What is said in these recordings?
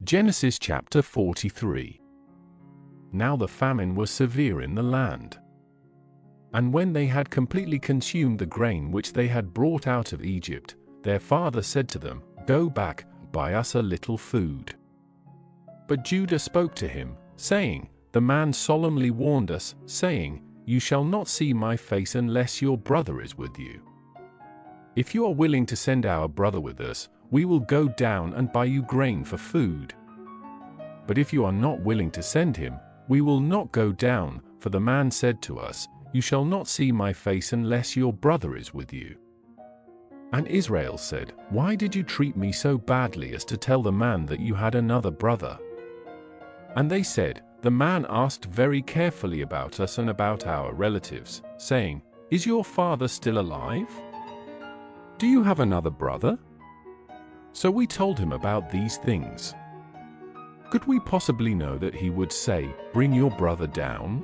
Genesis chapter 43. Now the famine was severe in the land. And when they had completely consumed the grain which they had brought out of Egypt, their father said to them, "Go back, buy us a little food." But Judah spoke to him, saying, "The man solemnly warned us, saying, You shall not see my face unless your brother is with you. If you are willing to send our brother with us, we will go down and buy you grain for food. But if you are not willing to send him, we will not go down, for the man said to us, You shall not see my face unless your brother is with you." And Israel said, "Why did you treat me so badly as to tell the man that you had another brother?" And they said, "The man asked very carefully about us and about our relatives, saying, Is your father still alive? Do you have another brother?" So we told him about these things. Could we possibly know that he would say, "Bring your brother down"?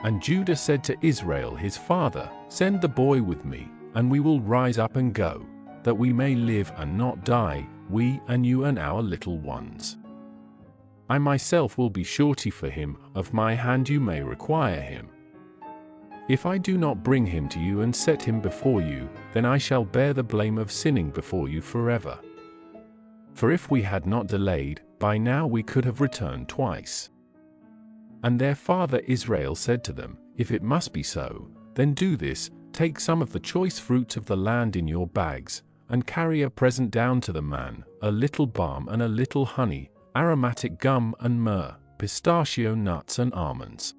And Judah said to Israel his father, "Send the boy with me, and we will rise up and go, that we may live and not die, we and you and our little ones. I myself will be surety for him, of my hand you may require him. If I do not bring him to you and set him before you, then I shall bear the blame of sinning before you forever. For if we had not delayed, by now we could have returned twice." And their father Israel said to them, "If it must be so, then do this, take some of the choice fruits of the land in your bags, and carry a present down to the man, a little balm and a little honey, aromatic gum and myrrh, pistachio nuts and almonds.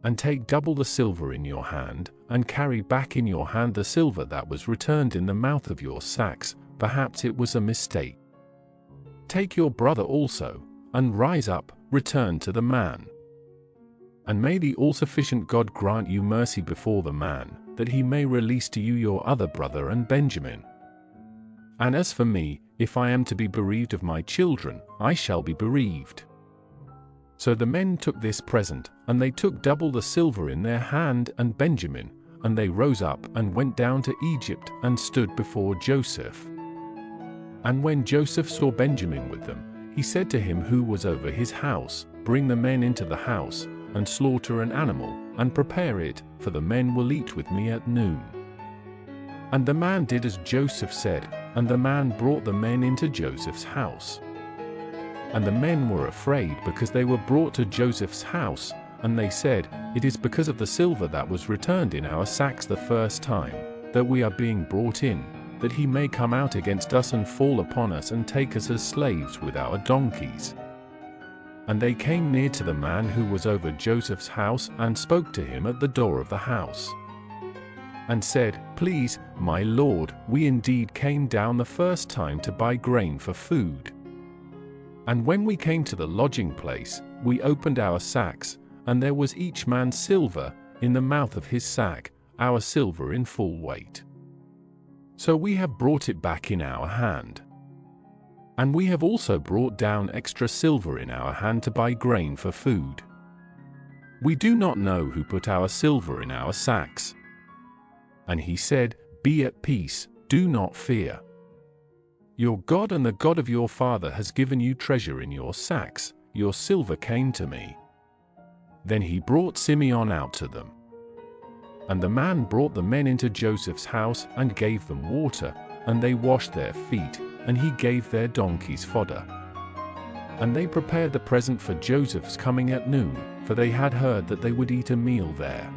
And take double the silver in your hand, and carry back in your hand the silver that was returned in the mouth of your sacks, perhaps it was a mistake. Take your brother also, and rise up, return to the man. And may the all-sufficient God grant you mercy before the man, that he may release to you your other brother and Benjamin. And as for me, if I am to be bereaved of my children, I shall be bereaved." So the men took this present, and they took double the silver in their hand and Benjamin, and they rose up and went down to Egypt and stood before Joseph. And when Joseph saw Benjamin with them, he said to him who was over his house, "Bring the men into the house, and slaughter an animal, and prepare it, for the men will eat with me at noon." And the man did as Joseph said, and the man brought the men into Joseph's house. And the men were afraid because they were brought to Joseph's house, and they said, "It is because of the silver that was returned in our sacks the first time, that we are being brought in, that he may come out against us and fall upon us and take us as slaves with our donkeys." And they came near to the man who was over Joseph's house and spoke to him at the door of the house, and said, "Please, my lord, we indeed came down the first time to buy grain for food. And when we came to the lodging place, we opened our sacks, and there was each man's silver in the mouth of his sack, our silver in full weight. So we have brought it back in our hand. And we have also brought down extra silver in our hand to buy grain for food. We do not know who put our silver in our sacks." And he said, "Be at peace, do not fear. Your God and the God of your father has given you treasure in your sacks, your silver came to me." Then he brought Simeon out to them. And the man brought the men into Joseph's house and gave them water, and they washed their feet, and he gave their donkeys fodder. And they prepared the present for Joseph's coming at noon, for they had heard that they would eat a meal there.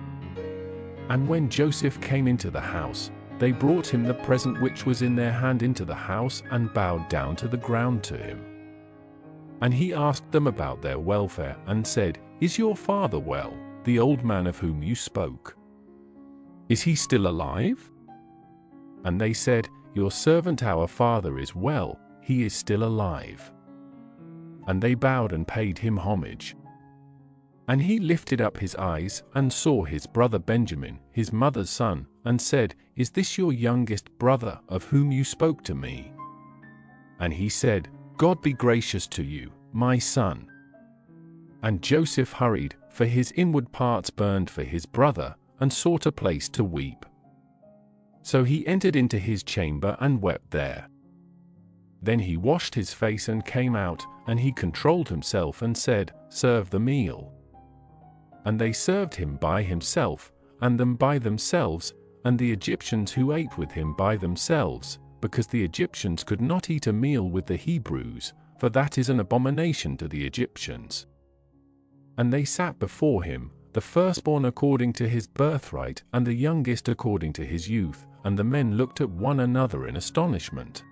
And when Joseph came into the house, they brought him the present which was in their hand into the house and bowed down to the ground to him. And he asked them about their welfare and said, "Is your father well, the old man of whom you spoke? Is he still alive?" And they said, "Your servant our father is well, he is still alive." And they bowed and paid him homage. And he lifted up his eyes and saw his brother Benjamin, his mother's son, and said, "Is this your youngest brother of whom you spoke to me?" And he said, "God be gracious to you, my son." And Joseph hurried, for his inward parts burned for his brother, and sought a place to weep. So he entered into his chamber and wept there. Then he washed his face and came out, and he controlled himself and said, "Serve the meal." And they served him by himself, and them by themselves, and the Egyptians who ate with him by themselves, because the Egyptians could not eat a meal with the Hebrews, for that is an abomination to the Egyptians. And they sat before him, the firstborn according to his birthright, and the youngest according to his youth, and the men looked at one another in astonishment.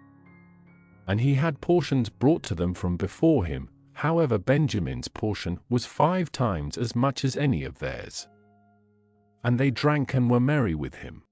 And he had portions brought to them from before him, however Benjamin's portion was 5 times as much as any of theirs. And they drank and were merry with him.